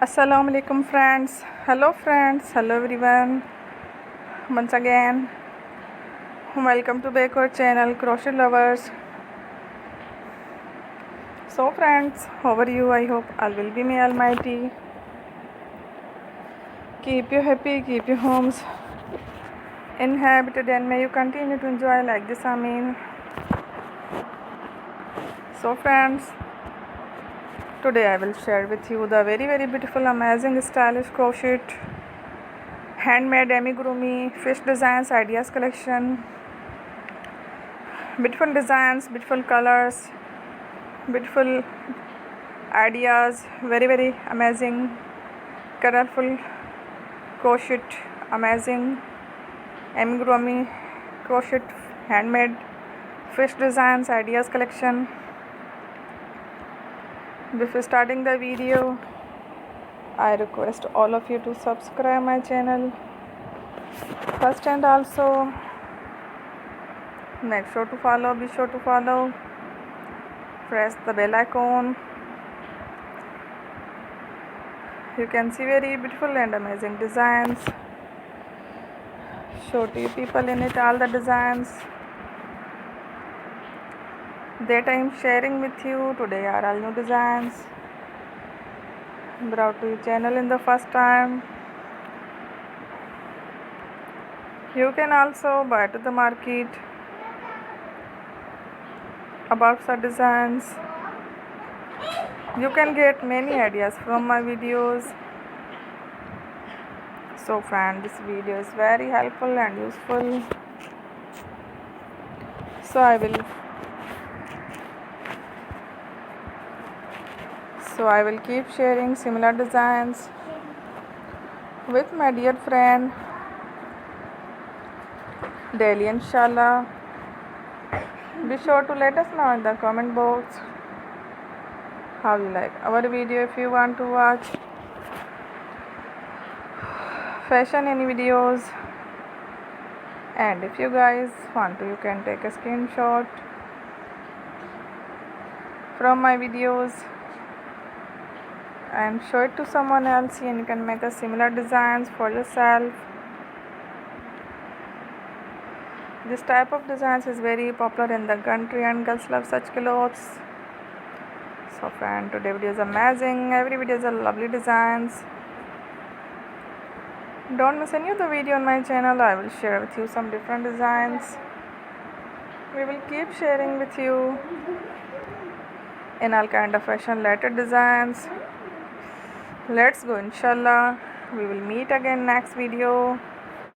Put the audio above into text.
Assalamu alaikum friends. Hello everyone. Once again, welcome to back our channel Crochet Lovers. So friends, how are you? I hope all will be may almighty. Keep you happy, keep your homes inhabited, and may you continue to enjoy like this. Amin. So friends, today I will share with you the very beautiful, amazing, stylish crochet handmade amigurumi fish designs ideas collection. Beautiful designs, beautiful colors, beautiful ideas, very amazing, colorful crochet, amazing amigurumi crochet handmade fish designs ideas collection. Before starting the video, I request all of you to subscribe my channel first, and also be sure to follow, press the bell icon. You can see very beautiful and amazing designs. Show to you people in it all the designs that I am sharing with you today are all new designs brought to your channel in the first time. You can also buy to the market about the designs. You can get many ideas from my videos. So friend, this video is very helpful and useful. So I will keep sharing similar designs with my dear friend daily, inshallah. Be sure to let us know in the comment box how you like our video. If you want to watch fashion any videos, and if you guys want to, you can take a screenshot from my videos and show it to someone else, and you can make a similar designs for yourself. This type of designs is very popular in the country and girls love such clothes. So friend, today video is amazing. Every video is a lovely designs. Don't miss any of the video on my channel. I will share with you some different designs. We will keep sharing with you in all kind of fashion related designs. Let's go, inshallah. We will meet again next video.